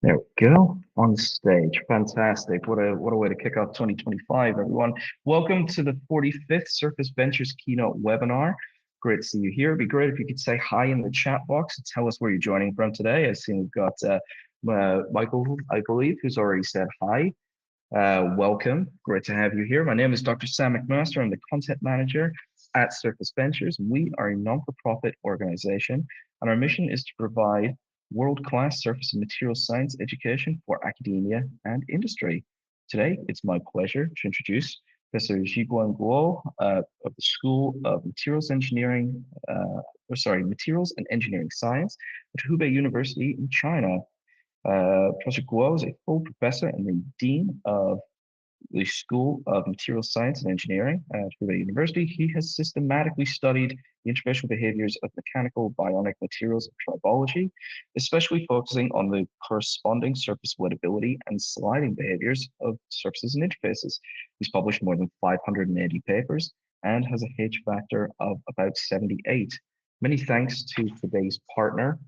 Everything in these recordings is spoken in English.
There we go. On the stage. Fantastic. What a way to kick off 2025, everyone. Welcome to the 45th Surface Ventures keynote webinar. Great to see you here. It'd be great if you could say hi in the chat box and tell us where you're joining from today. I see we've got Michael, I believe, who's already said hi. Welcome. Great to have you here. My name is Dr. Sam McMaster. I'm the content manager at Surface Ventures. We are a non-for-profit organization, and our mission is to provide world-class surface and material science education for academia and industry. Today, it's my pleasure to introduce Professor Zhiguan Guo of the School of Materials and Engineering Science at Hubei University in China. Professor Guo is a full professor and the dean of the School of Material Science and Engineering at Hubei University. He has systematically studied the interfacial behaviors of mechanical bionic materials and tribology, especially focusing on the corresponding surface wettability and sliding behaviors of surfaces and interfaces. He's published more than 580 papers and has a H factor of about 78. Many thanks to today's partner,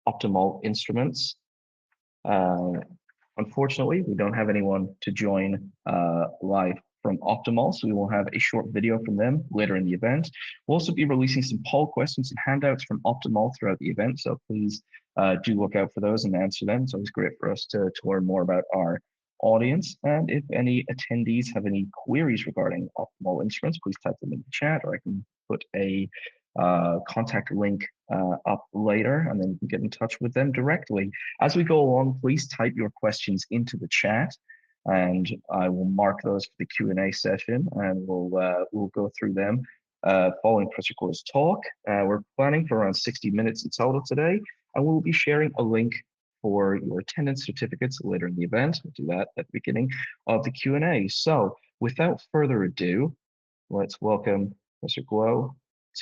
Optimal Instruments. Unfortunately, we don't have anyone to join live from Optimal, so we will have a short video from them later in the event. We'll also be releasing some poll questions and handouts from Optimal throughout the event, so please do look out for those and answer them. It's always great for us to learn more about our audience. And if any attendees have any queries regarding Optimal Instruments, please type them in the chat, or I can put a contact link up later, and then you can get in touch with them directly. As we go along, please type your questions into the chat, and I will mark those for the Q&A session, and we'll go through them following Professor Guo's talk. We're planning for around 60 minutes in total today, and we'll be sharing a link for your attendance certificates later in the event. We'll do that at the beginning of the Q&A. So without further ado, let's welcome Professor Guo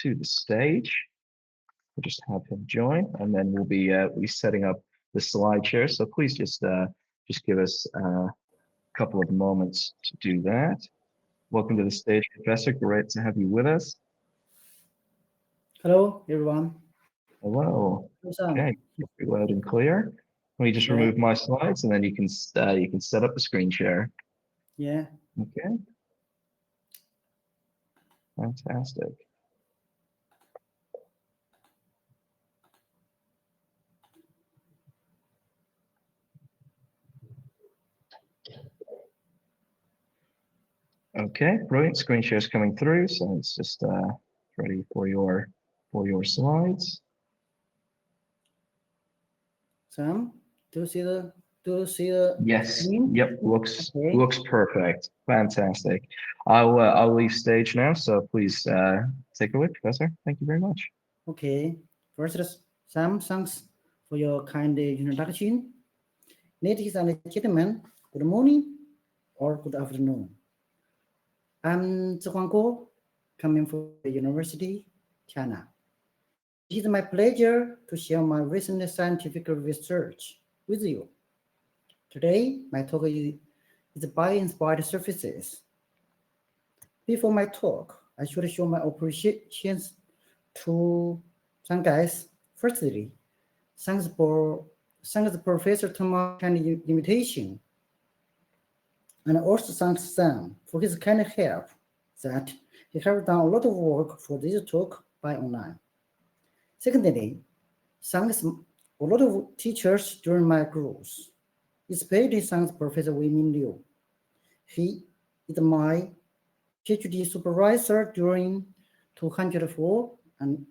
to the stage. We'll just have him join, and then we'll be setting up the slide share. So please just give us a couple of moments to do that. Welcome to the stage, Professor. Great to have you with us. Hello, everyone. Hello. Okay, pretty loud and clear. Let me just remove my slides, and then you can set up the screen share. Yeah. Okay. Fantastic. Okay, brilliant. Screen share is coming through, so it's just ready for your slides. Sam, do you see the Yes. screen? Yep. Looks perfect. Fantastic. I'll leave stage now. So please take it away, Professor. Thank you very much. Okay. First, Sam, thanks for your kind introduction. Ladies and gentlemen, good morning or good afternoon. I'm Zhuang Guo, coming from the University, China. It is my pleasure to share my recent scientific research with you. Today, my talk is bio-inspired surfaces. Before my talk, I should show my appreciations to some guys. Firstly, thanks Professor Thomas' kind invitation. And also thanks Sam for his kind help that he has done a lot of work for this talk by online. Secondly, thanks a lot of teachers during my growth, especially thanks Professor Wei Min Liu. He is my PhD supervisor during 204 and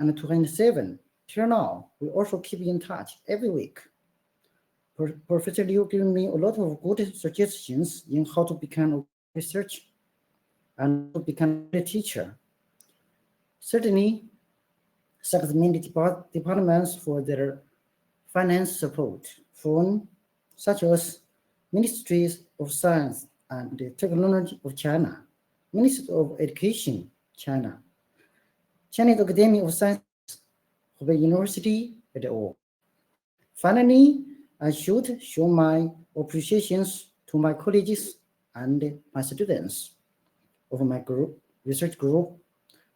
207. Till now, we also keep in touch every week. Professor Liu gave me a lot of good suggestions in how to become a researcher and to become a teacher. Certainly, thanks many departments for their finance support, such as Ministries of Science and Technology of China, Ministry of Education, China, Chinese Academy of Science, Hubei University, et al. Finally, I should show my appreciations to my colleagues and my students of my research group,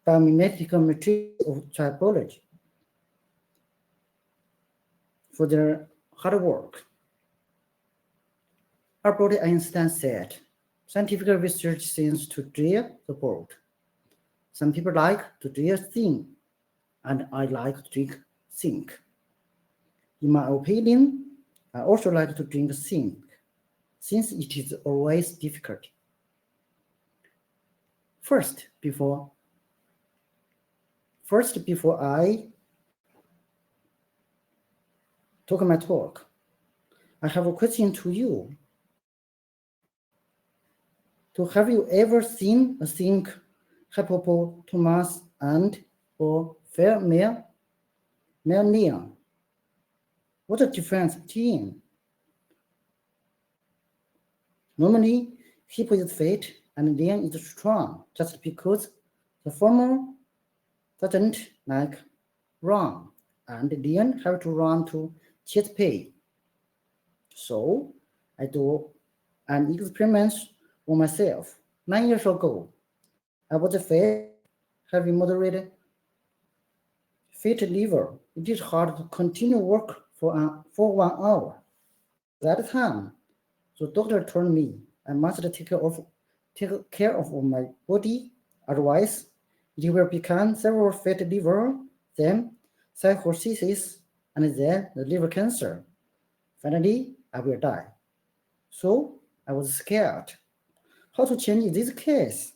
Biomimetical Materials of Tribology, for their hard work Albert Einstein said, scientific research seems to drill the boat. Some people like to drill thin, and I like to drink think. In my opinion, I also like to drink think, since it is always difficult. First, before I talk my talk, I have a question to you. So have you ever seen a think hippopotamus and or fair male neon? What a difference between. Normally, hippo is fat and lion is strong just because the former doesn't like run and lion have to run to chase prey. So I do an experiment on myself. 9 years ago, I was fat, having moderate fat liver. It is hard to continue work for 1 hour. That time, the doctor told me I must take care of my body, otherwise it will become several fat liver, then cirrhosis, and then the liver cancer. Finally, I will die. So I was scared. How to change this case?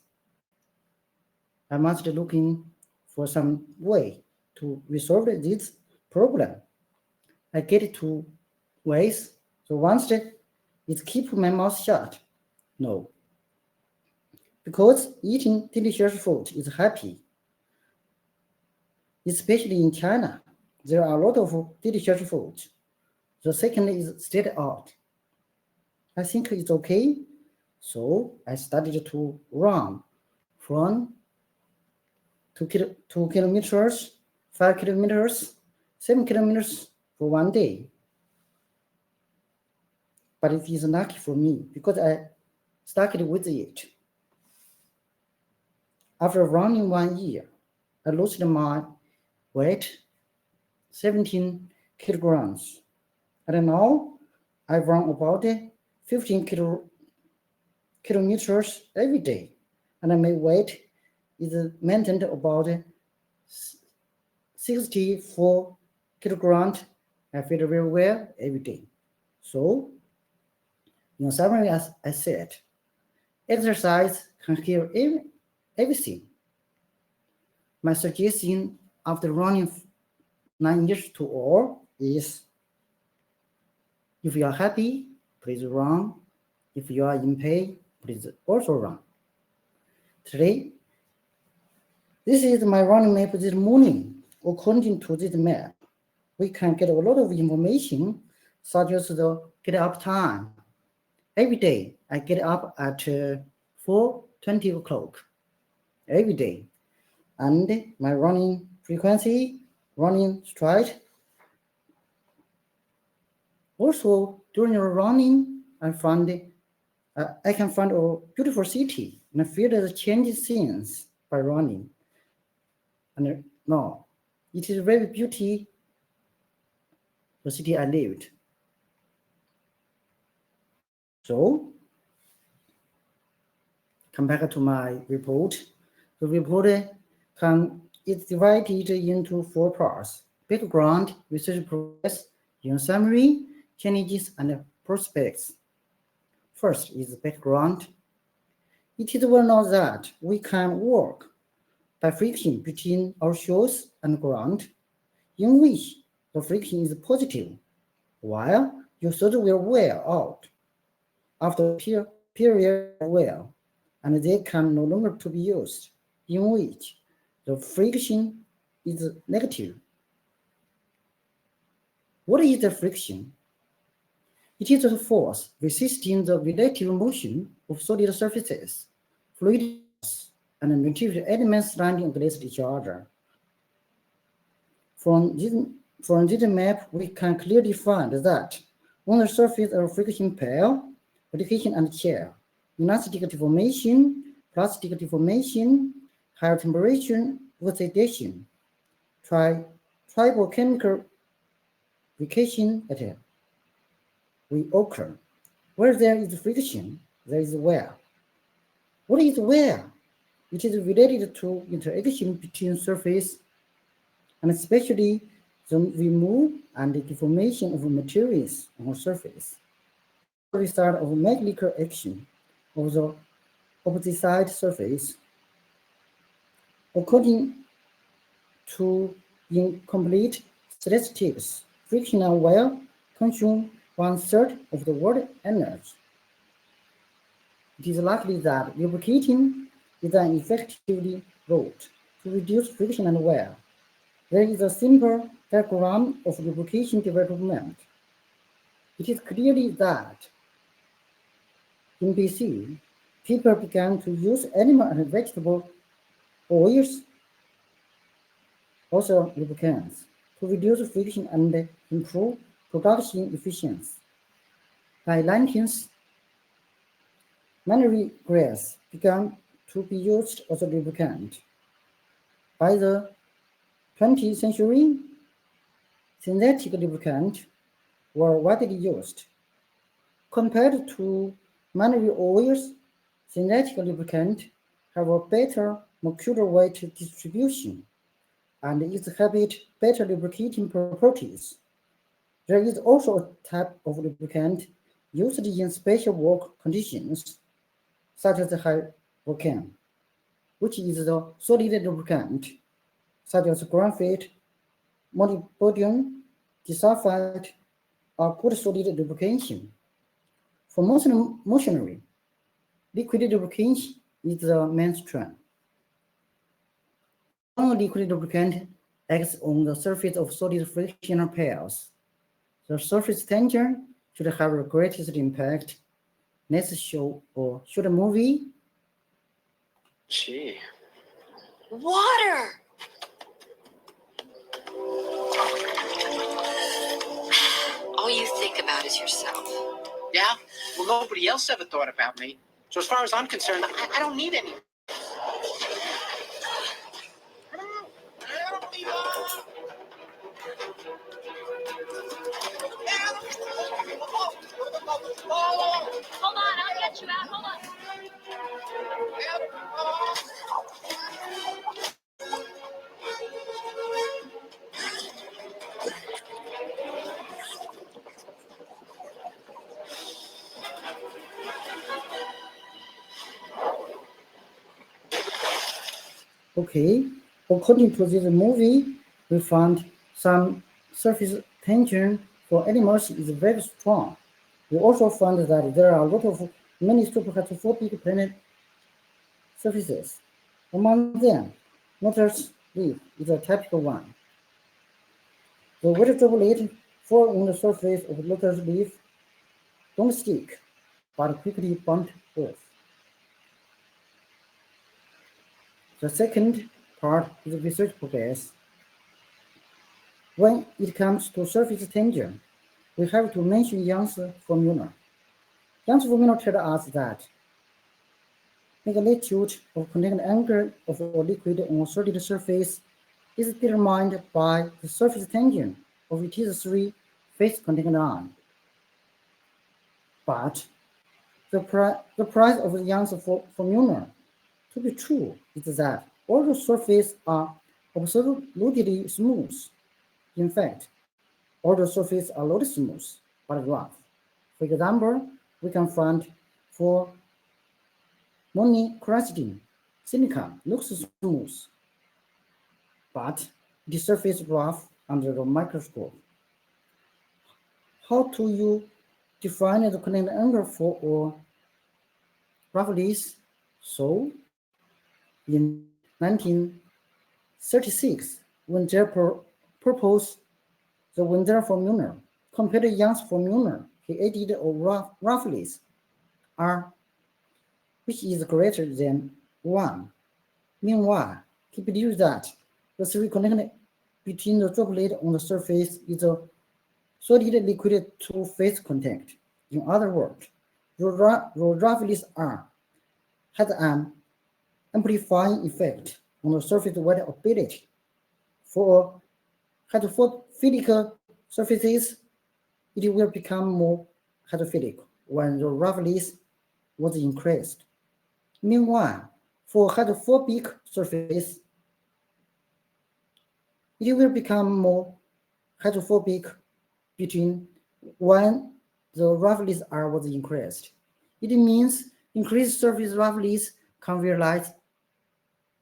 I must looking for some way to resolve this problem. I get 2 ways. So one is keep my mouth shut. No. Because eating delicious food is happy. Especially in China, there are a lot of delicious food. The second is stay out. I think it's okay. So I started to run from 2 kilometers, 5 kilometers, 7 kilometers for 1 day. But it is lucky for me because I started with it. After running 1 year, I lost my weight 17 kilograms. And now I run about 15 kilometers every day. And my weight is maintained about 64 kilograms. I feel very well every day. So, in summary, as I said, exercise can heal everything. My suggestion after running 9 years to all is, if you are happy, please run. If you are in pain, please also run. Today, this is my running map this morning. According to this map, we can get a lot of information, such as the get up time. Every day, I get up at 4:20 o'clock. Every day. And my running frequency, running stride. Also, during running, I can find a beautiful city and feel the changing scenes by running. And no, it is very beautiful, the city I lived. So, come back to my report. The report is divided into 4 parts: background, research progress, in summary, challenges, and prospects. First is background. It is well known that we can work by friction between our shoes and ground, in which the friction is positive, while your shoes will wear out after a period of wear, and they can no longer to be used, in which the friction is negative. What is the friction? It is a force resisting the relative motion of solid surfaces, fluids, and material elements standing against each other. From this map, we can clearly find that on the surface of friction pair, application and chair, elastic deformation, plastic deformation, higher temperature oxidation, tribochemical vacation, etc. will occur. Where there is friction, there is wear. What is wear? It is related to interaction between surface and especially the remove and the deformation of materials on a surface. As a result of mechanical action of the opposite side surface, according to incomplete statistics, frictional wear consumes 1/3 of the water energy. It is likely that lubricating is an effective route to reduce friction and wear. There is a simple diagram of lubrication development. It is clear that in BC, people began to use animal and vegetable oils, also lubricants, to reduce friction and improve production efficiency. By 19th, mineral grass began to be used as a lubricant. By the 20th century, synthetic lubricants were widely used. Compared to mineral oils, synthetic lubricants have a better molecular weight distribution and exhibit better lubricating properties. There is also a type of lubricant used in special work conditions, such as hydrogen, which is the solid lubricant, such as graphite, molybdenum disulfide, are good solid lubrication. For machinery, liquid lubrication is the mainstream. One liquid lubricant acts on the surface of solid frictional pairs. The surface tension should have the greatest impact. Let's show or shoot a movie. Gee. Water! All you think about is yourself. Yeah? Well, nobody else ever thought about me. So as far as I'm concerned, I don't need any. Hold on, I'll get you out. Hold on. Okay, according to this movie, we found some surface tension for animals is very strong. We also found that there are a lot of many superhydrophobic planet surfaces. Among them, Lotus leaf is a typical one. The wet droplet fall on the surface of Lotus leaf don't stick, but quickly burnt off. The second part is research progress. When it comes to surface tension, we have to mention Young's formula. Young's formula tells us that magnitude of contact angle of a liquid on a solid surface is determined by the surface tension of its three face contact line. But the price of Young's formula to be true is that all the surfaces are absolutely smooth. In fact, all the surfaces are not smooth, but rough. For example, we can find for monocrystalline silicon looks smooth, but the surface rough under the microscope. How do you define the contact angle for roughness? So, in 1936, when they proposed the Wendell formula, compared to Young's formula, he added a roughness R, which is greater than 1. Meanwhile, he believed that the three contact between the droplet on the surface is a solid liquid two-phase contact. In other words, the roughness R has an amplifying effect on the surface wear ability. For hydrophilic surfaces, it will become more hydrophilic, when the roughness was increased. Meanwhile, for hydrophobic surface, it will become more hydrophobic between when the roughness R was increased. It means increased surface roughness can realize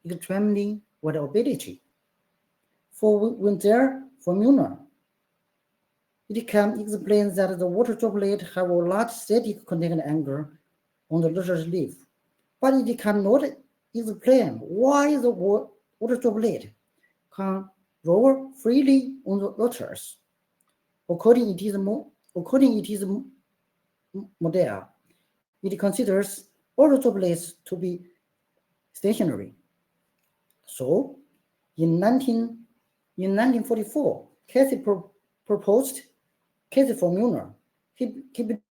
extremely wettability. For Winter formula, it can explain that the water droplet have a large static contact angle on the lotus leaf, but it cannot explain why the water droplet can roll freely on the lotus. According to its model, it considers all the droplets to be stationary. So, in 1944, Casey proposed Casey formula. He believed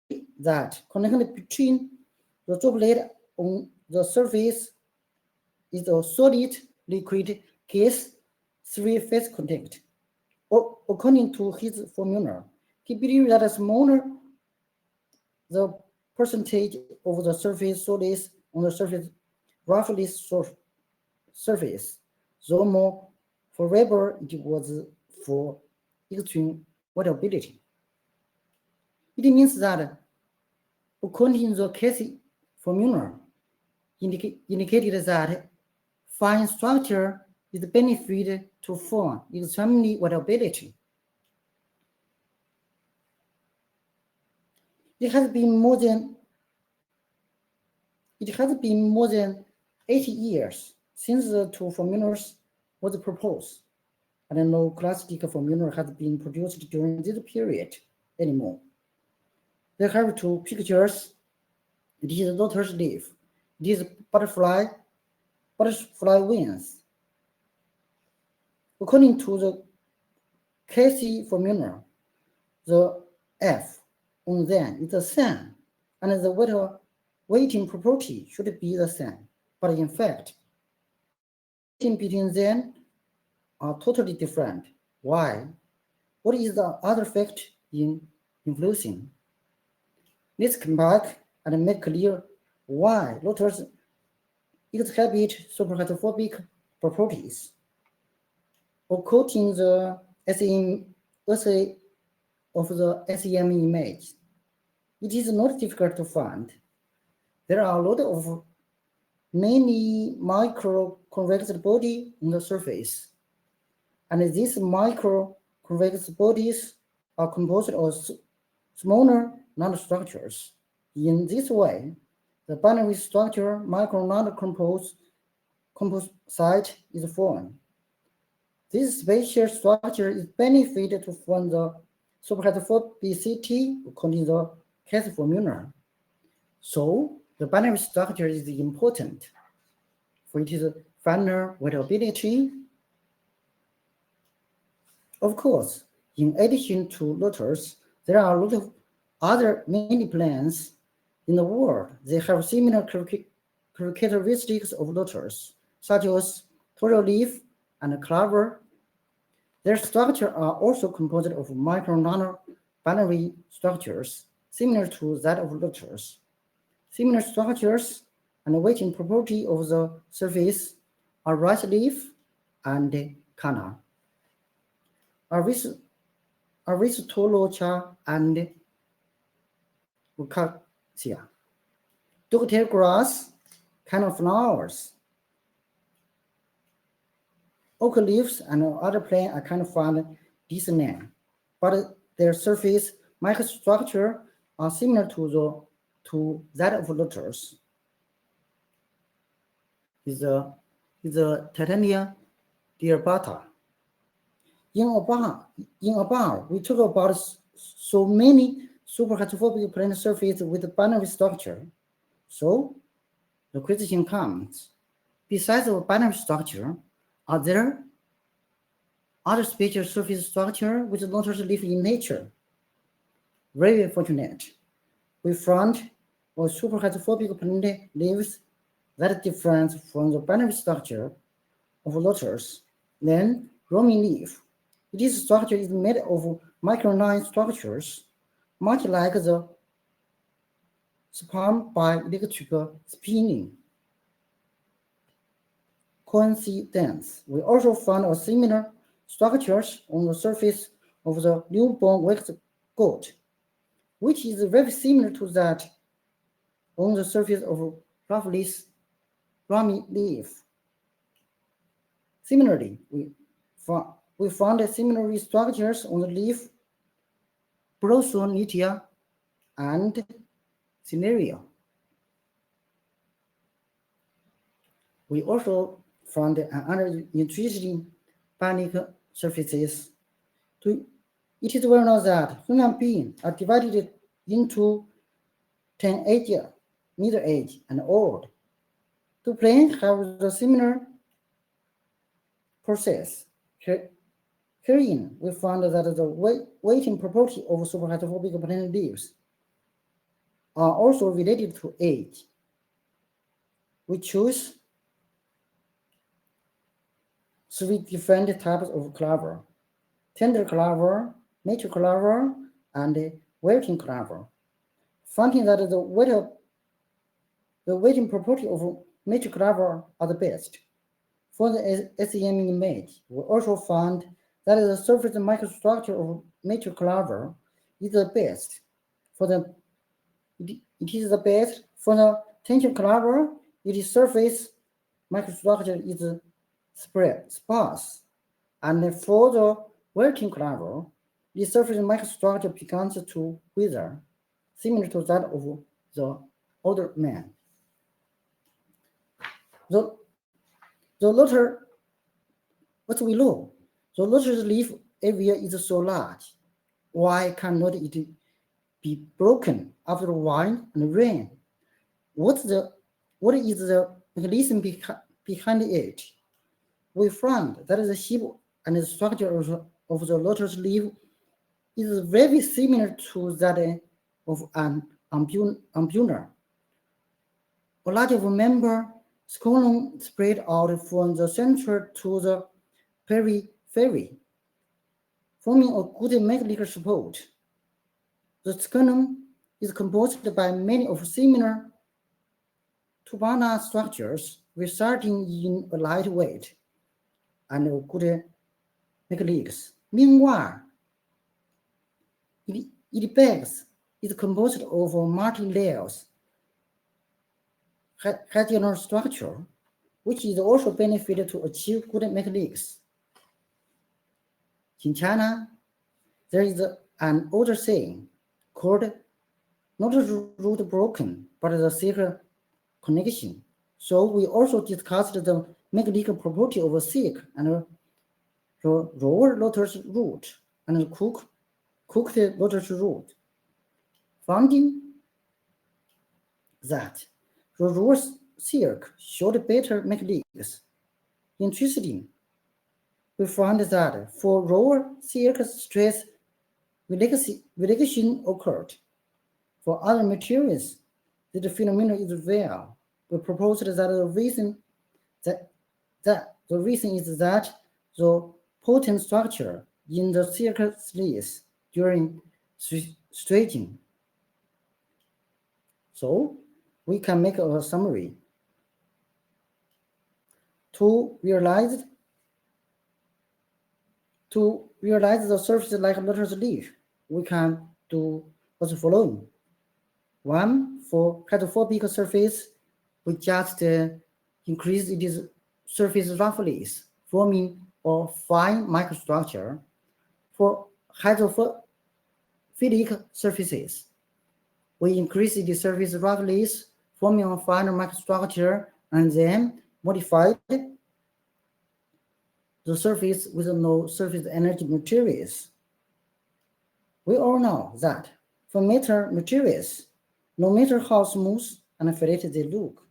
that contact between the droplet on the surface is a solid liquid gas three-phase contact. According to his formula, he believed that the smaller the percentage of the surface solids on the surface roughness surface, the more favorable it was for extreme wettability. It means that according to the Casey formula, indicated that fine structure is benefit to form extremely wettability. It has been more than 80 years since the two formulas was proposed, and no classical formula has been produced during this period anymore. They have two pictures. It is lotus leaf. It is butterfly wings. According to the Casey formula, the F on them is the sun, and the weighting property should be the sun. But in fact, between them are totally different. Why? What is the other fact in influencing? Let's come back and make clear why lotus exhibit superhydrophobic properties. According to the essay of the SEM image, it is not difficult to find. There are a lot of many micro-convex bodies on the surface, and these micro-convex bodies are composed of smaller nanostructures. In this way, the binary structure micro-nano-composite is formed. This spatial structure is benefited from the superhydrophobicity according to the Casey formula. So the binary structure is important for its final wettability. Of course, in addition to lotus, there are a lot of other many plants in the world. They have similar characteristics of lotus, such as toro leaf and clover. Their structure are also composed of micro-nano binary structures, similar to that of lotus. Similar structures and weighting property of the surface are rice leaf and canna. Aristolocha and Rucacia. Ducktail grass, kind of flowers. Oak leaves and other plants are kind of found this name, but their surface microstructure are similar to that of lotus. Is the Titania dearbata. In above, we talk about so many superhydrophobic plant surfaces with binary structure. So the question comes: besides the binary structure, are there other spatial surface structure which lotus live in nature? Very fortunate. We found a superhydrophobic plant leaves that different from the binary structure of lotus. Then roaming leaf. This structure is made of microline structures, much like the spun by electrical spinning. Coincidence. We also found a similar structures on the surface of the newborn wax goat, which is very similar to that on the surface of roughly rami leaf. Similarly, we found similar structures on the leaf, Brosonitia and Cinerea. We also found another interesting panic surfaces. It is well known that human beings are divided into 10 ages, middle age, and old. Two planes have the similar process. Herein, we found that the weighting property of superhydrophobic plant leaves are also related to age. We choose three different types of clover: tender clover, mature clover, and waiting clover. Finding that the weighting property of mature clover are the best. For the SEM image, we also found that the surface microstructure of mature clover is the best. It is the best for the tension clover. Its surface microstructure is sparse, and for the working clover, the surface microstructure begins to wither, similar to that of the older man. The Lotus, what we know, the Lotus leaf area is so large. Why cannot it be broken after wind and rain? What is the mechanism behind it? We found that the shape and the structure of the Lotus leaf is very similar to that of an umbuna. A lot of member scolum spread out from the center to the periphery, forming a good mechanical support. The scolum is composed by many of similar tubana structures, resulting in a lightweight and a good mechanics. Meanwhile, its base is composed of multi-layers regional structure, which is also benefited to achieve good mechanics. In China, there is an older saying called not the root broken, but the silk connection. So we also discussed the mechanical property of a silk and the raw lotus root and the cooked lotus root, finding that the raw silk showed better mechanics. Interesting, we found that for raw silk stress reduction occurred. For other materials, the phenomenon is rare. We proposed that the reason is that the potent structure in the silk sleeves during stretching. So we can make a summary. To realize the surface like a lotus leaf, we can do what's the following. One, for hydrophobic surface, we just increase its surface roughness, forming a fine microstructure. For hydrophilic surfaces, we increase the surface roughness, forming a finer microstructure, and then modify the surface with no surface energy materials. We all know that for metal materials, no matter how smooth and flat they look,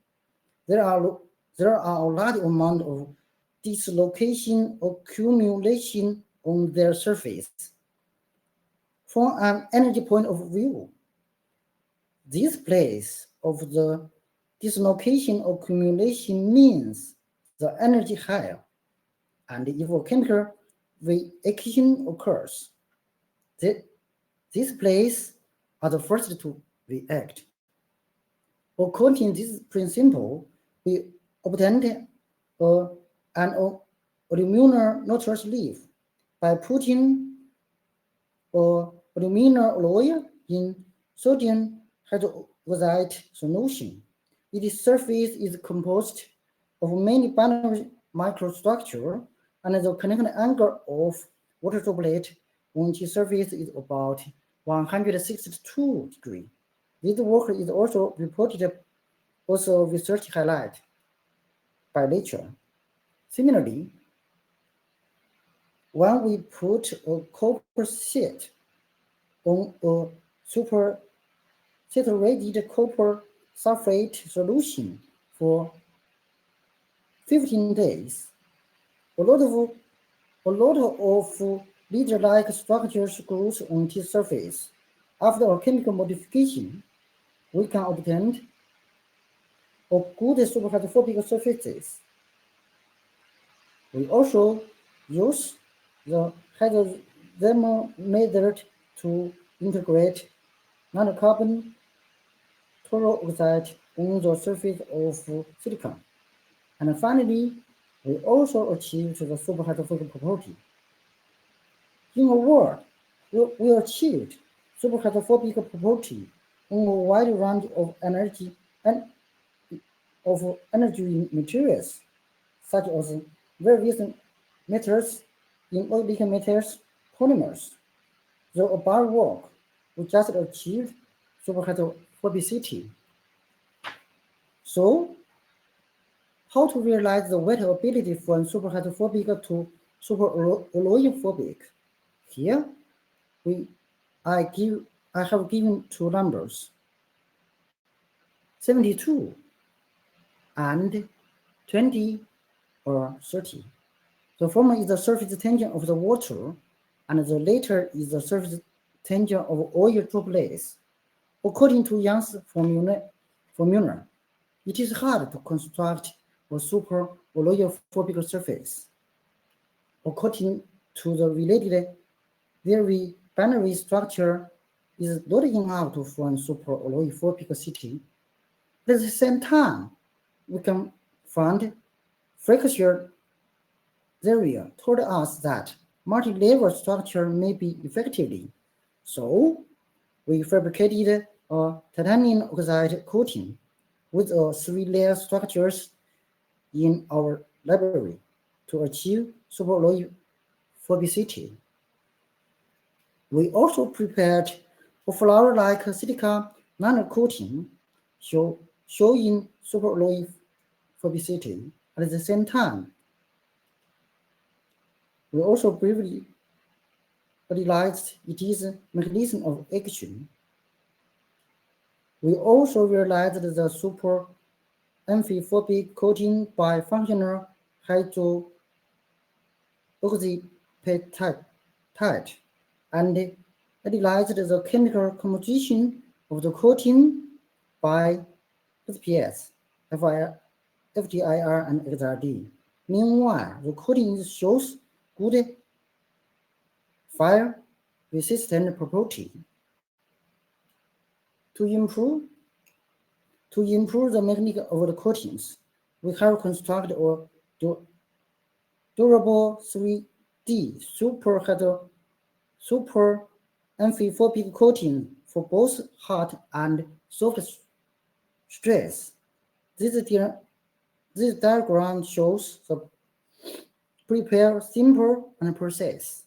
there are a large amount of dislocation or accumulation on their surface. From an energy point of view, this place of the dislocation or accumulation means the energy higher, and if a chemical reaction occurs, this place are the first to react. According to this principle, we obtained an aluminum Lotus leaf by putting aluminum alloy in sodium hydroxide solution. Its surface is composed of many binary microstructure, and the kinetic angle of water droplet on its surface is about 162 degrees. This work is also reported research highlight by Nature. Similarly, when we put a copper sheet on a super saturated copper sulfate solution for 15 days, a lot of leader-like structures grows on its surface. After a chemical modification, we can obtain a good superhydrophobic surfaces. We also use the hydrothermal method to integrate nanocarbon oxide on the surface of silicon. And finally, we also achieved the superhydrophobic property. In a word, we achieved superhydrophobic property on a wide range of energy materials, such as various metals, inorganic metals, polymers. The above work, we just achieved superhydrophobicity. So, how to realize the weight ability from superhydrophobic to superalloyphobic? Here, I have given two numbers, 72 and 20 or 30. The former is the surface tension of the water, and the latter is the surface tension of oil droplets. According to Young's formula, it is hard to construct a superalloyphobic surface. According to the related theory, binary structure is not enough to form superalloyphobicity. At the same time, we can find fracture theory told us that multi-level structure may be effectively. So, we fabricated a titanium oxide coating with a 3-layer structures in our library to achieve superalloyphobicity. We also prepared a flower-like silica nanocoating showing superalloyphobicity. At the same time, we also briefly realized it is a mechanism of action. We also realized the super amphiphobic coating by functional hydroxypeptide and analyzed the chemical composition of the coating by SPS, FTIR, and XRD. Meanwhile, the coating shows good fire-resistant property. To improve the mechanics of the coatings, we have constructed a durable 3D super amphiphobic coating for both hard and soft stress. This diagram shows the prepare simple and process.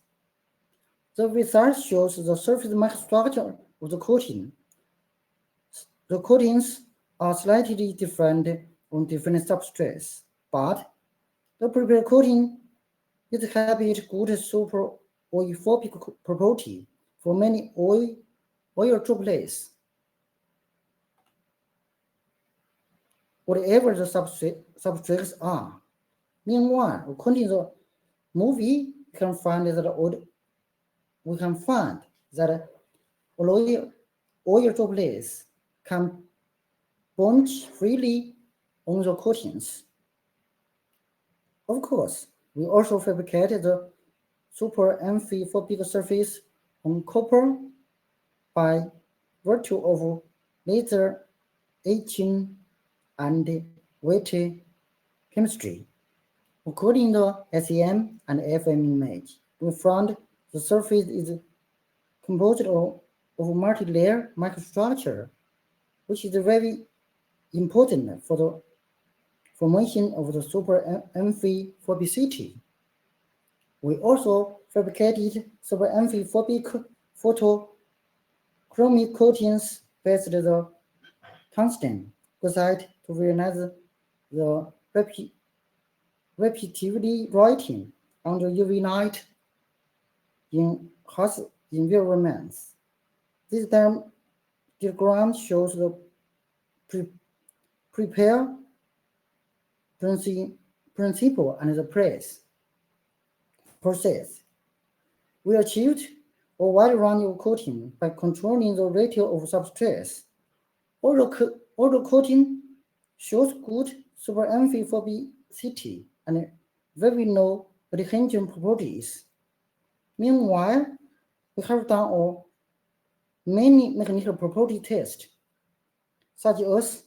The result shows the surface microstructure of the coating. The coatings are slightly different on different substrates, but the prepared coating exhibits good superalloyphobic property for many oil droplets. Whatever the substrates are. Meanwhile, according to the movie, we can find that oil droplets can bond freely on the coatings. Of course, we also fabricated the super amphiphobic surface on copper by virtue of laser etching and wet chemistry. According to SEM and FM image, we found the surface is composed of multi-layer microstructure, which is very important for the formation of the super amphiphobicity. We also fabricated super amphiphobic photochromic coatings based on the tungsten oxide to realize the repeatedly writing under UV light in harsh environments. This diagram shows the prepare principle and the process. We achieved a wide range of coating by controlling the ratio of substrates. All the coating shows good super amphiphobicity and very low adhesion properties. Meanwhile, we have done many mechanical property tests, such as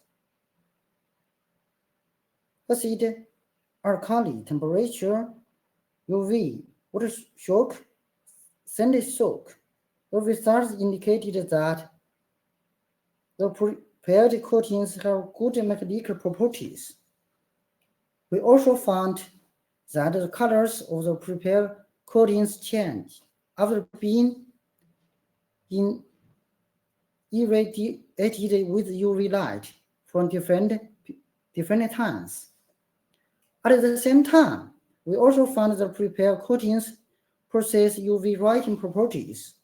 acid, alkali, temperature, UV, water shock, sand shock. The results indicated that the prepared coatings have good mechanical properties. We also found that the colors of the prepared coatings change after being irradiated with UV light from different times. At the same time, we also found the prepared coatings possess UV writing properties.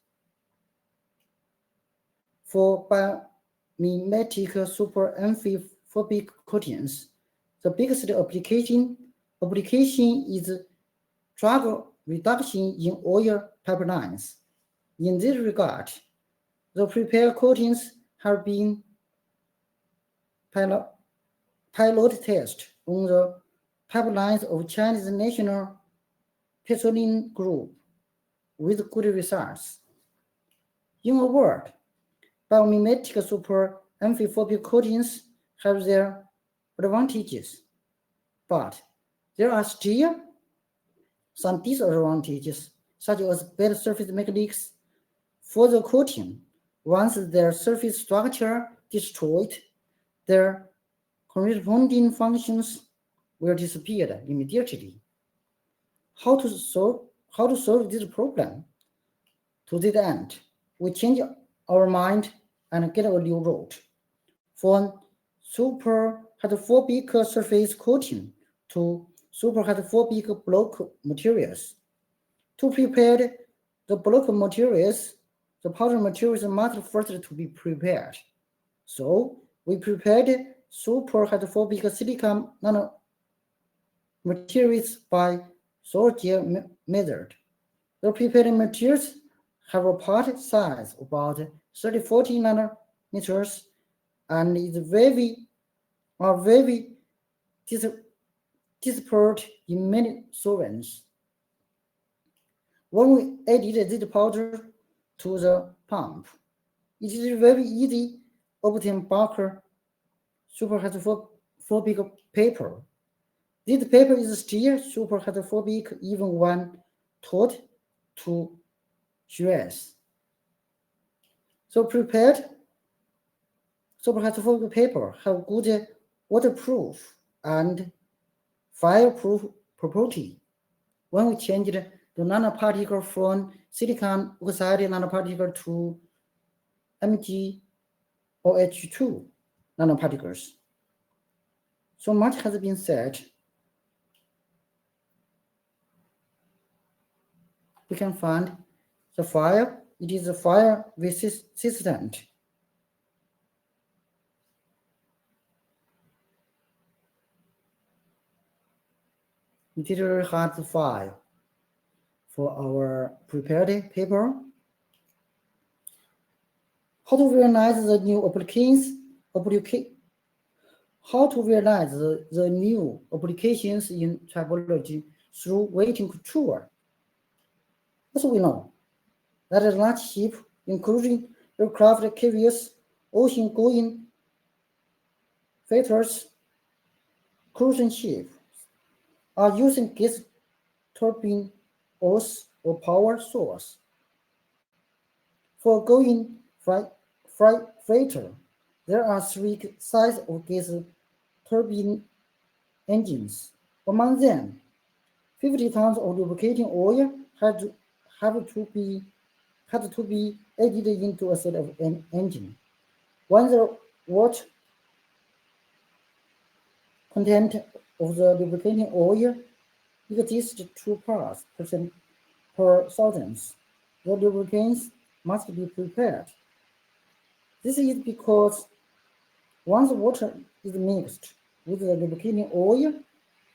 For biomimetic super amphiphobic coatings, the biggest application is drug reduction in oil pipelines. In this regard, the prepared coatings have been pilot test on the pipelines of Chinese National Petroleum Group with good results. In a word, biomimetic super amphiphobic coatings have their advantages, but there are still some disadvantages, such as bad surface mechanics for the coating. Once their surface structure destroyed, their corresponding functions will disappear immediately. How to solve this problem? To this end, we change our mind and get a new route from super hydrophobic surface coating to super hydrophobic block materials. To prepare the block materials, the powder materials must first to be prepared. So we prepared super hydrophobic silicon nanomaterials by soil gel method. The prepared materials have a part size about 30-40 nanometers and is very dispersed in many solvents. When we added this powder to the pump, it is very easy to obtain bulk super hydrophobic paper. This paper is still super hydrophobic even when taught to US. So prepared super hydrophobic paper have good waterproof and fireproof property. When we changed the nanoparticle from silicon oxide nanoparticle to MgOH2 nanoparticles. So much has been said. We can find the fire. It is a fire resistant. It is very hard to find for our prepared paper. How to realize the new applications? How to realize the new applications in tribology through weighting control? As we know, that a large ship, including aircraft carriers, ocean-going filters, cruise ships are using gas turbine oars or power source. For going freighter, there are 3 sizes of gas turbine engines. Among them, 50 tons of lubricating oil had to be added into a set of an engine. When the water content of the lubricating oil exceeds 2 parts per thousand, the lubricants must be prepared. This is because once water is mixed with the lubricating oil,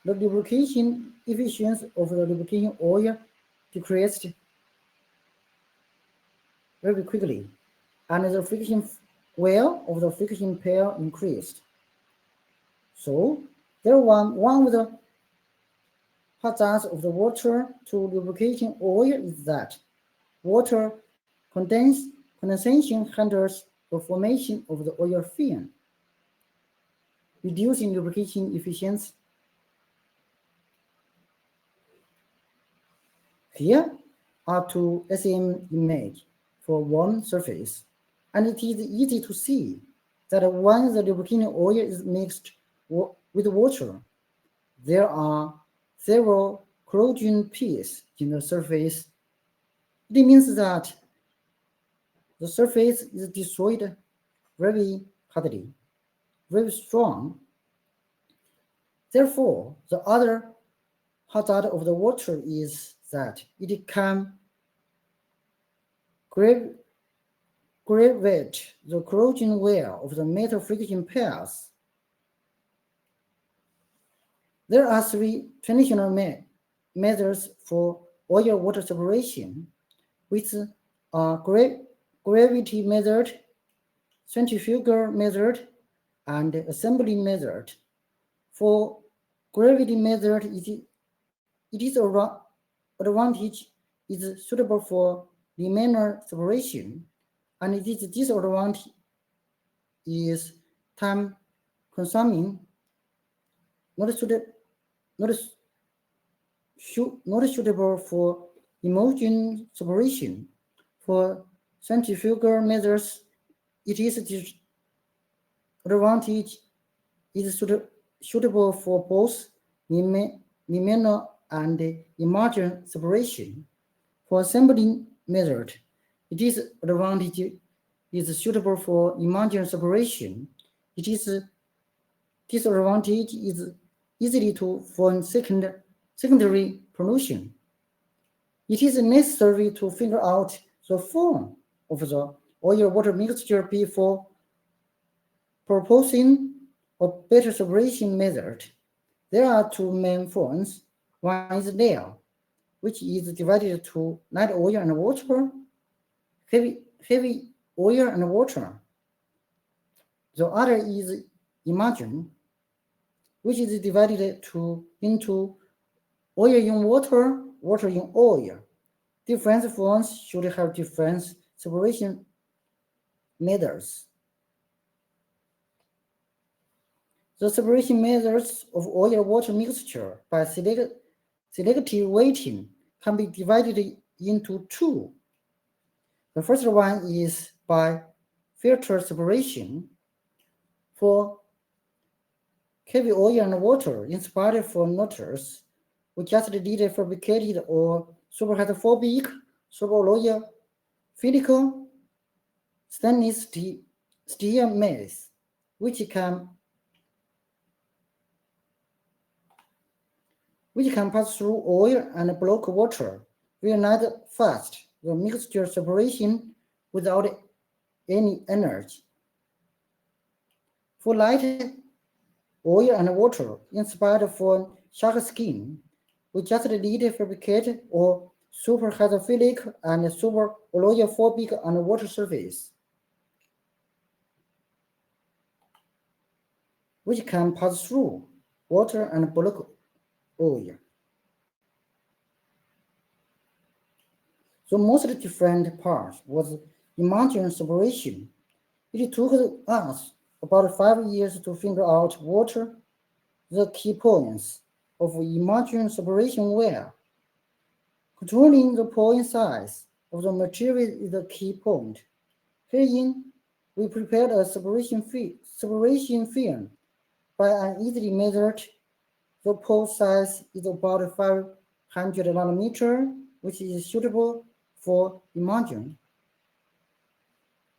the lubrication efficiency of the lubricating oil decreased very quickly, and the friction wear of the friction pair increased. So, one of the hazards of the water to lubricating oil is that water condensation hinders the formation of the oil film, reducing lubrication efficiency. Here are 2 SEM images for one surface, and it is easy to see that when the lubricating oil is mixed with water, there are several corrosion pieces in the surface. It means that the surface is destroyed very hardly, very strong. Therefore, the other hazard of the water is that it can aggravate the corrosion wear of the metal friction pairs. There are 3 traditional methods for oil-water separation, which are gravity method, centrifugal method, and assembly method. For gravity method, its advantage is suitable for laminar separation, and its disadvantage is time consuming, not suitable for emulsion separation. For centrifugal methods, its advantage is suitable for both laminar and emulsion separation. For assembly method, its advantage is suitable for emulsion separation. Its disadvantage is easily to form secondary pollution. It is necessary to figure out the form of the oil-water mixture before proposing a better separation method. There are 2 main forms. One is layer, which is divided to light oil and water, heavy oil and water. The other is emulsion, which is divided into oil in water, water in oil. Different forms should have different separation methods. The separation methods of oil-water mixture by selective weighting can be divided into 2. The first one is by filter separation. For heavy oil and water inspired from Lotus, we just did a fabricated or superhydrophobic superolefinic stainless steel mass, which can pass through oil and block water, will not fast the mixture separation without any energy. For light oil and water inspired from shark skin, we just did fabricated or super hydrophilic and super oleophobic on the water surface, which can pass through water and block oil. The most different part was emulsion separation. It took us about 5 years to figure out what the key points of emerging separation were. Controlling the point size of the material is the key point. Herein, we prepared a separation film by an easily measured. The pore size is about 500 nanometer, which is suitable for immersion.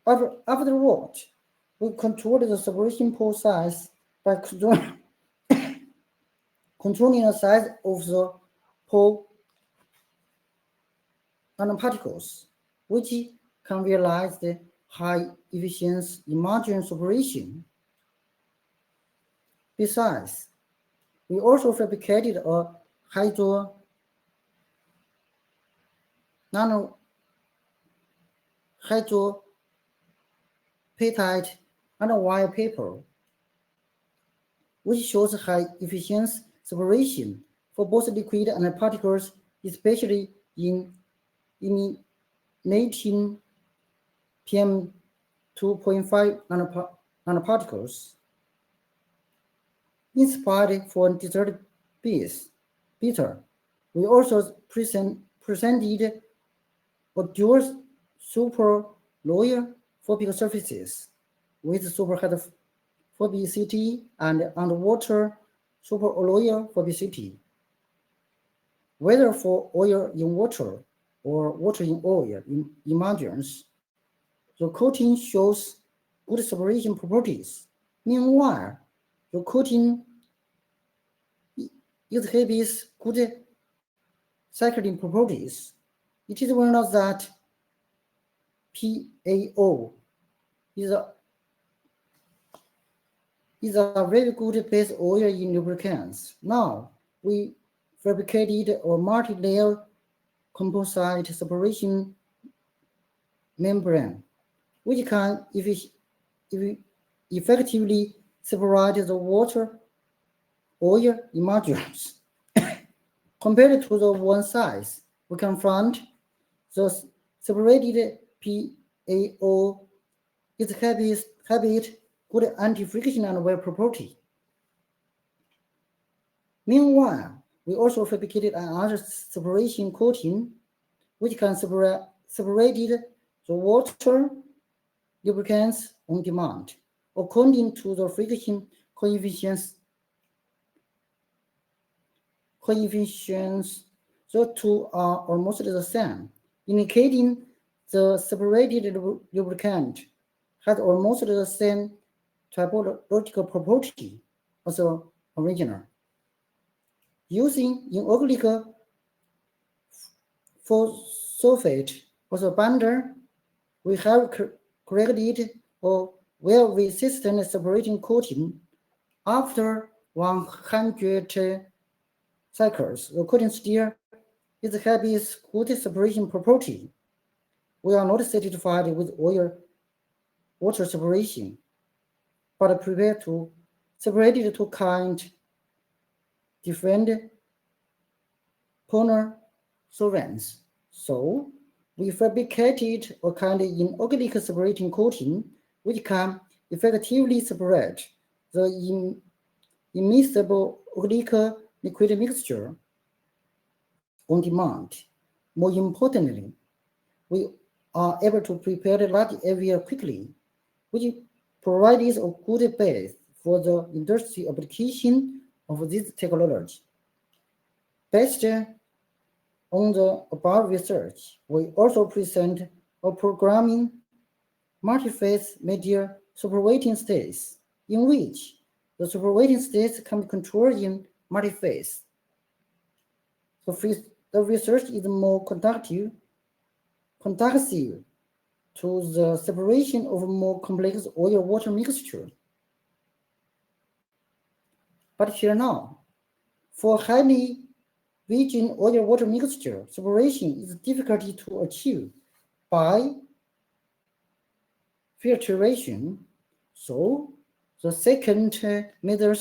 Afterward, we controlled the separation pore size by controlling the size of the pore nanoparticles, which can realize the high efficiency immersion separation. Besides, we also fabricated a hydropeptide nanowire paper, which shows high efficiency separation for both liquid and particles, especially in eliminating PM2.5 nanoparticles. Inspired for dessert bitter, we also presented a dual super lower phobic surfaces with super hydrophobicity and underwater super lower phobicity. Whether for oil in water or water in oil immersions, the coating shows good separation properties. Meanwhile, the coating exhibits good cycling properties. It is well known that PAO is a very good base oil in lubricants. Now, we fabricated a multi-layer composite separation membrane, which can effectively separate the water oil emulsions. Compared to the one size, we can find the separated PAO exhibits good anti-friction and wear property. Meanwhile, we also fabricated another separation coating, which can separate the water lubricants on demand. According to the friction coefficients, the two are almost the same, indicating the separated lubricant had almost the same typological property as the original. Using inorganic phosphate as a binder, we have created a well-resistant separating coating. After 100 cycles, the coating still exhibits good separation property. We are not satisfied with water separation, but prepare to separate it to kind different polar solvents. So we fabricated a kind of inorganic separating coating which can effectively separate the immiscible organic liquid mixture on demand. More importantly, we are able to prepare the large area quickly, which provides a good base for the industry application of this technology. Based on the above research, we also present a programming multi-phase media superweighting states, in which the superweighting states can be controlled in multi-phase. So the research is more conducive to the separation of more complex oil-water mixture. But here now, for highly virgin oil-water mixture, separation is difficult to achieve by filtration. So the second method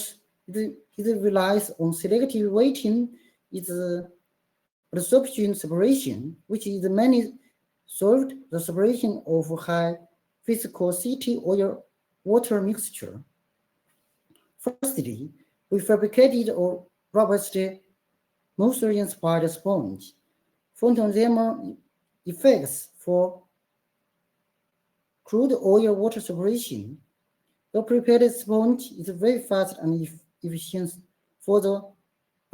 relies on selective weighting, is absorption separation, which is mainly solved the separation of high viscosity oil water mixture. Firstly, we fabricated a robust moisture-inspired sponge. Photothermal effects for crude oil water separation. The prepared sponge is very fast and efficient for the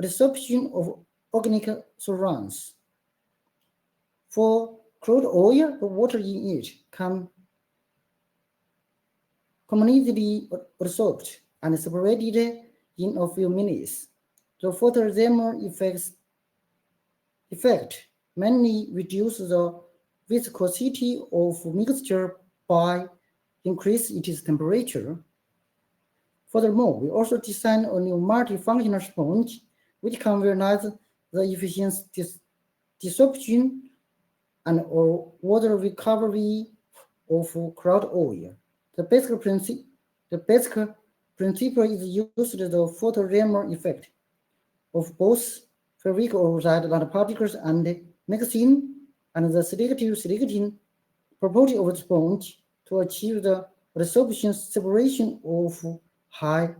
resorption of organic solvents. For crude oil, the water in it can completely resorbed and separated in a few minutes. The photothermal effect mainly reduces the viscosity of mixture by increasing its temperature. Furthermore, we also designed a new multifunctional sponge which can realize the efficient desorption and water recovery of crude oil. The basic principle is used the photothermal effect of both ferric oxide nanoparticles and mixing and the selective property of the sponge to achieve the resorption separation of high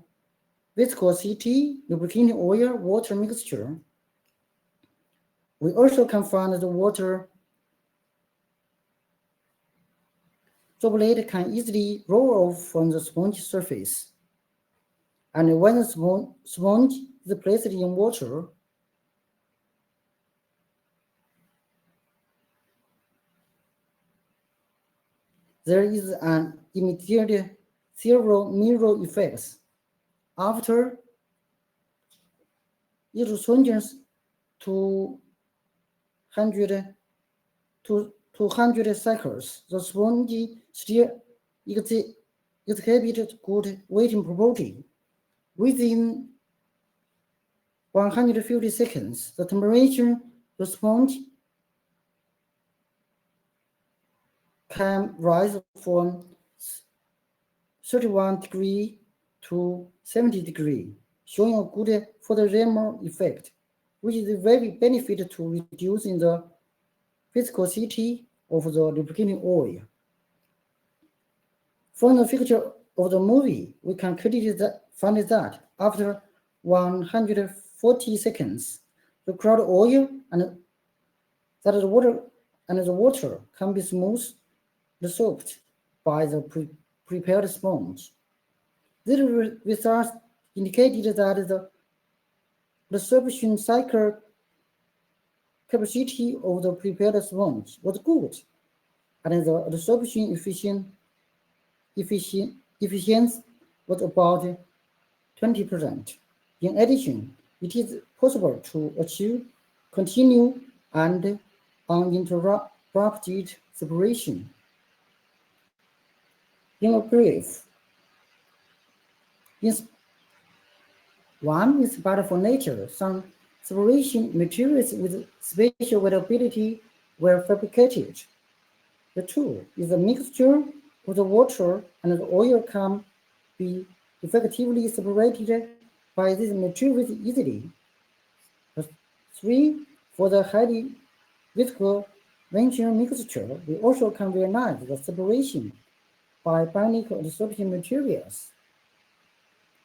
viscosity lubricating oil water mixture. We also can find the water droplet can easily roll off from the sponge surface. And when the sponge is placed in water, there is an immediate zero mirror effect. After it changes to 200 cycles, the sponge still exhibits good wetting property. Within 150 seconds, the temperature the sponge can rise from 31 degrees to 70 degrees, showing a good photothermal effect, which is very beneficial to reducing the viscosity of the lubricating oil. From the picture of the movie, we can clearly find that after 140 seconds, the crude oil and the water can be smooth resorbed by the prepared sponge. These results indicated that the resorption cycle capacity of the prepared sponge was good, and the resorption efficiency was about 20%. In addition, it is possible to achieve continued and uninterrupted separation. In a brief, one is better for nature. Some separation materials with special wettability were fabricated. The two is a mixture of the water and the oil can be effectively separated by these materials easily. Three, for the highly viscous venture mixture, we also can realize the separation by bionic adsorption materials.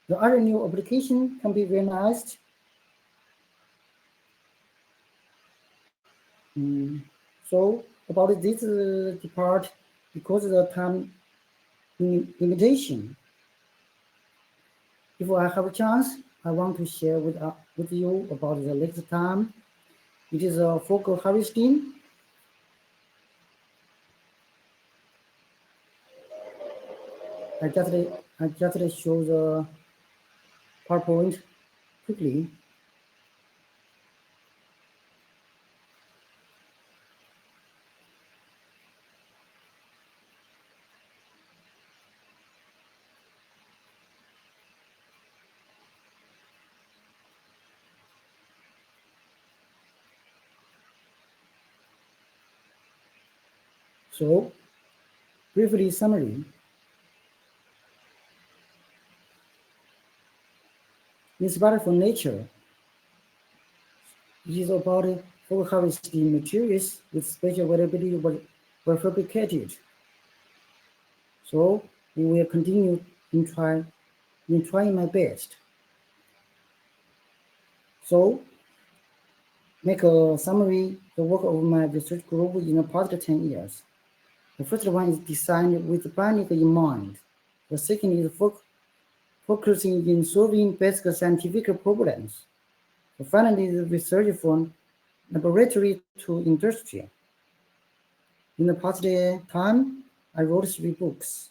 The other new application can be realized so about this part, because of the time limitation, if I have a chance, I want to share with you about the next time. It is a focal harvesting. I just show the PowerPoint quickly. So, briefly summary. Inspired from nature, it is about focal harvesting materials with special wettability were fabricated. So, We will continue in trying my best. So, make a summary the work of my research group in the past 10 years. The first one is designed with panic in mind. The second is focusing in solving basic scientific problems. The final is research from laboratory to industry. In the past time, I wrote 3 books.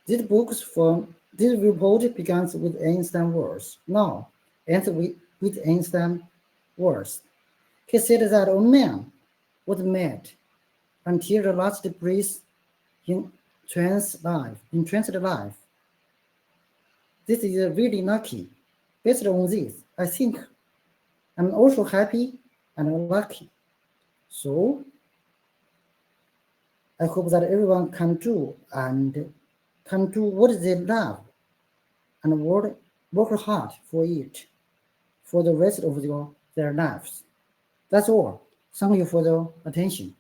This report begins with Einstein words. Now, ends with Einstein words. He said that a man was mad until the last breath in trans life. This is really lucky. Based on this, I think I'm also happy and lucky. So I hope that everyone can do what they love and work hard for it for the rest of their lives. That's all. Thank you for the attention.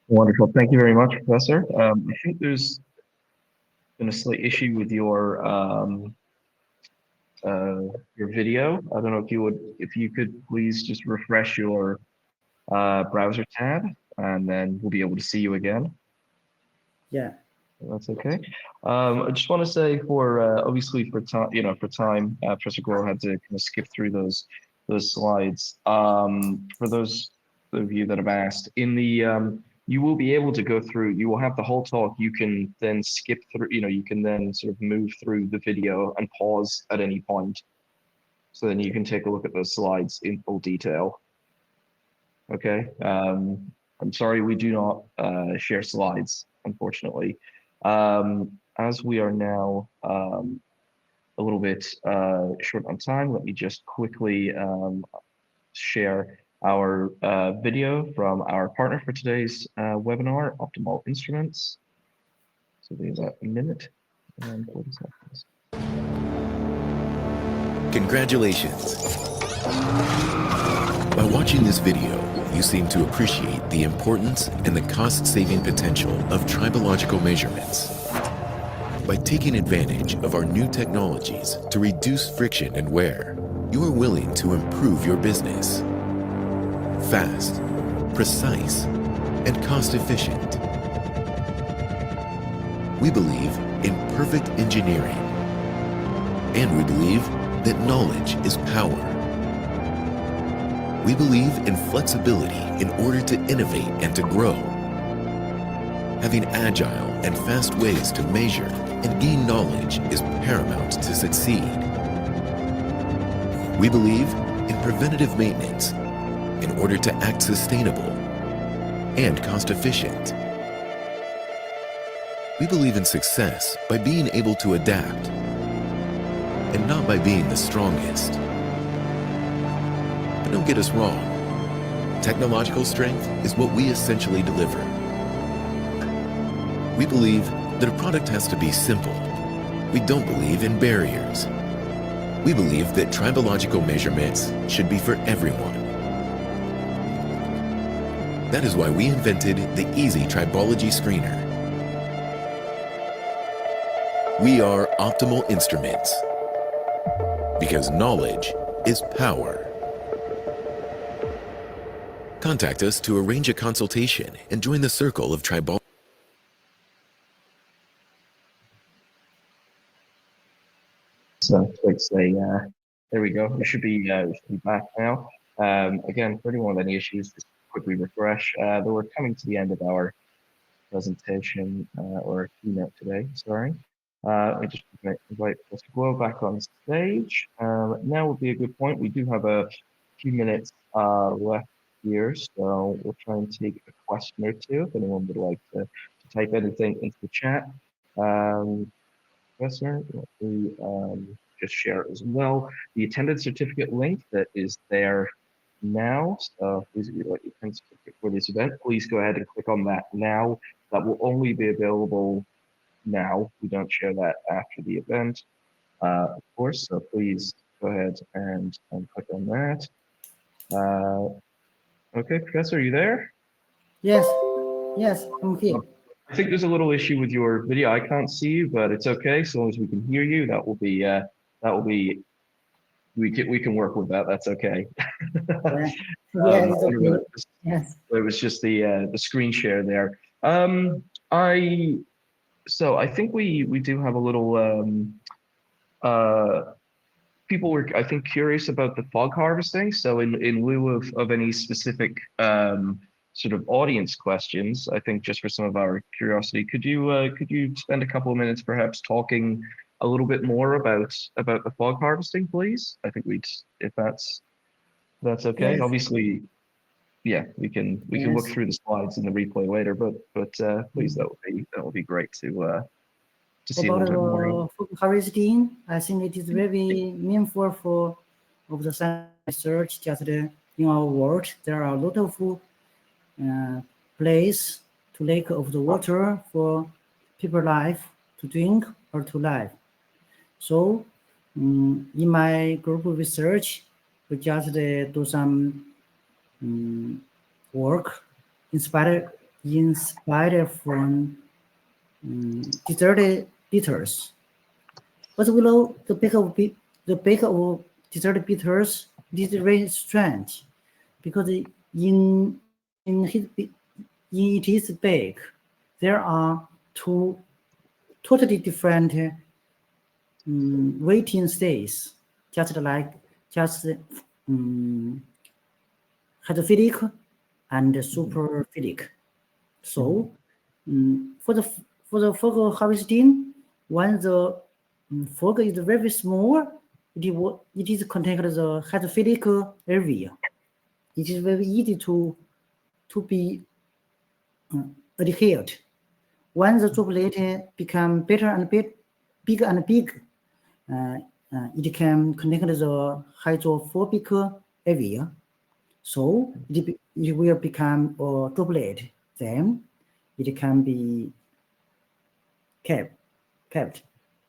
Wonderful. Thank you very much, Professor. I think there's been a slight issue with your video. I don't know if you could please just refresh your browser tab, and then we'll be able to see you again. Yeah. That's okay. I just want to say obviously for time, Professor Gore had to kind of skip through those slides. For those of you that have asked, you will be able to go through. You will have the whole talk. You can then skip through. You can then sort of move through the video and pause at any point. So then you can take a look at those slides in full detail. Okay. I'm sorry we do not share slides, unfortunately. As we are now a little bit short on time, let me just quickly share our video from our partner for today's webinar, Optimal Instruments. So there's a minute and 40 seconds. Congratulations. By watching this video, you seem to appreciate the importance and the cost-saving potential of tribological measurements. By taking advantage of our new technologies to reduce friction and wear, you are willing to improve your business. Fast, precise, and cost-efficient. We believe in perfect engineering, and we believe that knowledge is power. We believe in flexibility in order to innovate and to grow. Having agile and fast ways to measure and gain knowledge is paramount to succeed. We believe in preventative maintenance in order to act sustainable and cost efficient. We believe in success by being able to adapt and not by being the strongest. But don't get us wrong. Technological strength is what we essentially deliver. We believe that a product has to be simple. We don't believe in barriers. We believe that tribological measurements should be for everyone. That is why we invented the Easy Tribology Screener. We are Optimal Instruments, because knowledge is power. Contact us to arrange a consultation and join the circle of tribology. So let's say, there we go. We should be back now. Again, for anyone with any issues, just quickly refresh. Though we're coming to the end of our presentation or keynote today. Sorry. I just invite Professor Guo back on stage. Now would be a good point. We do have a few minutes left here, so we'll try and take a question or two if anyone would like to type anything into the chat. Professor, let me just share as well the attendance certificate link that is there now. So please, if you'd like the attendance certificate for this event, please go ahead and click on that now. That will only be available now. We don't share that after the event, of course. So please go go ahead and click on that. Okay, Professor, are you there? Yes, yes, I'm here. I think there's a little issue with your video. I can't see you, but it's okay. So long as we can hear you, we can work with that. That's okay. Yeah, yeah, it's I don't know, okay. Yes. it was just the screen share there. I think we do have a little people were, I think, curious about the fog harvesting. So in lieu of any specific sort of audience questions, I think just for some of our curiosity, could you spend a couple of minutes perhaps talking a little bit more about the fog harvesting, please? I think if that's okay. Yes. Obviously, yeah, we can look Yes. through the slides in the replay later, but please, that would be great to see a About little bit more of. fog harvesting, I think it is very meaningful for of the science research. Just in our world, there are a lot of place to lake of the water for people life to drink or to live. So in my group of research, we just do some work inspired from deserted bitters. But below the back of deserted bitters, this is very strange because in its back there are two totally different waiting states, just hydrophilic and superphilic. So for the fog harvesting, when the fog is very small, it is contained the hydrophilic area. It is very easy to be adhered. When the droplet become bigger and bigger and big, it can connect the hydrophobic area. So it will become a droplet. Then it can be kept.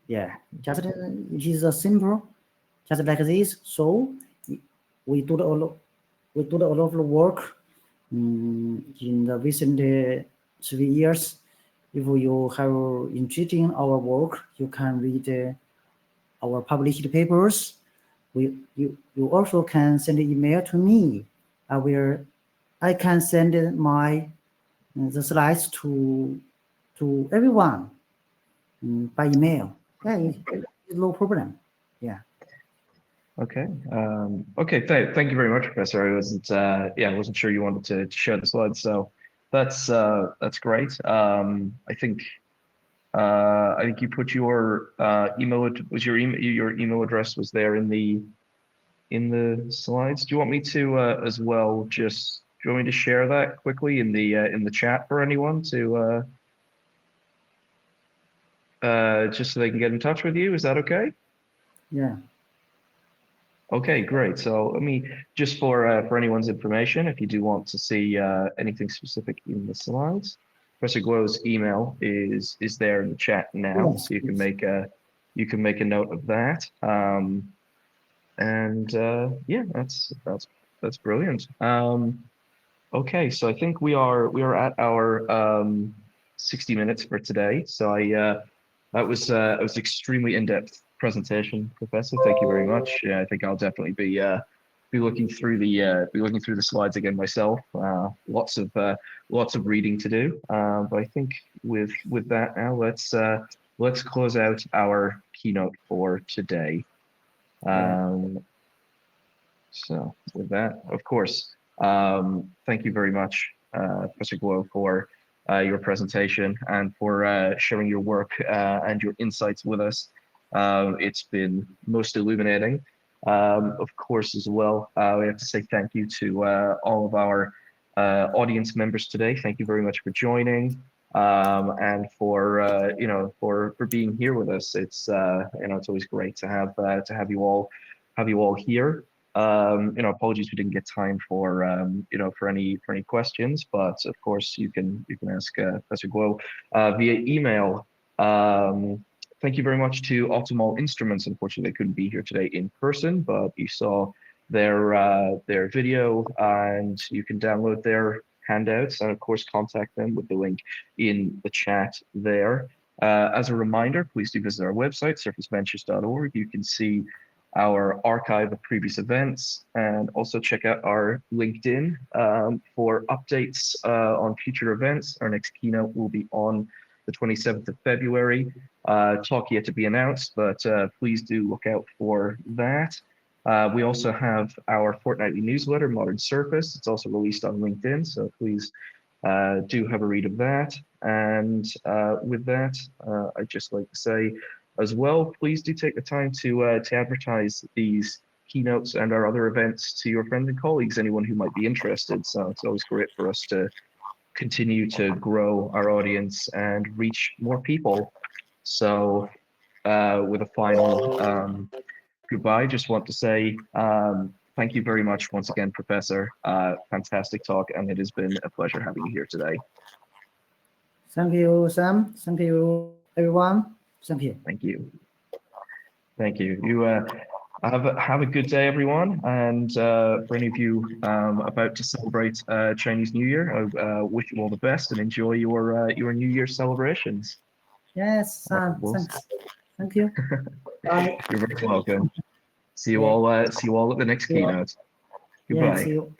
Yeah, just it is a simple, just like this. So we do a lot of work in the recent 3 years. If you have interest in our work, you can read our published papers. You also can send an email to me. I can send the slides to everyone by email. Yeah, it's no problem. Yeah. Okay. Okay. Thank you very much, Professor. I wasn't sure you wanted to share the slides, so that's great. I think you put your your email address was there in the slides. Do you want me to as well? Do you want me to share that quickly in the chat for anyone to just so they can get in touch with you? Is that okay? Yeah. Okay, great. So let me just for anyone's information, if you do want to see anything specific in the slides, Professor Guo's email is there in the chat now, Yes, so you can please. make a note of that. Yeah, that's brilliant. Okay, so I think we are at our 60 minutes for today. So that was extremely in-depth presentation, Professor. Thank you very much. Yeah, I think I'll definitely be looking through the slides again myself. Lots of reading to do. But I think with that now, let's close out our keynote for today. So with that, of course, thank you very much, Professor Guo, for your presentation and for sharing your work and your insights with us. It's been most illuminating. Of course, as well, we have to say thank you to all of our audience members today. Thank you very much for joining and for for being here with us. It's it's always great to have you all here. Apologies we didn't get time for for any questions, but of course you can ask Professor Guo via email. thank you very much to Optimal Instruments. Unfortunately, they couldn't be here today in person, but you saw their video, and you can download their handouts, and of course contact them with the link in the chat there. As a reminder, please do visit our website, surfaceventures.org. You can see our archive of previous events, and also check out our LinkedIn for updates on future events. Our next keynote will be on the 27th of February. Talk yet to be announced, but please do look out for that. We also have our fortnightly newsletter, Modern Surface. It's also released on LinkedIn, so please do have a read of that. And with that, I'd just like to say as well, please do take the time to advertise these keynotes and our other events to your friends and colleagues, anyone who might be interested. So it's always great for us to continue to grow our audience and reach more people. So with a final goodbye, just want to say thank you very much once again, Professor. Fantastic talk, and it has been a pleasure having you here today. Thank you, Sam. Thank you, everyone. Thank you. Thank you. Thank you. You have a good day, everyone. And for any of you about to celebrate Chinese New Year, I wish you all the best and enjoy your New Year celebrations. Yes, Sam. Thanks. Thank you. Bye. You're very welcome. See you all. See you all at the next keynote. Goodbye. Yeah, see you.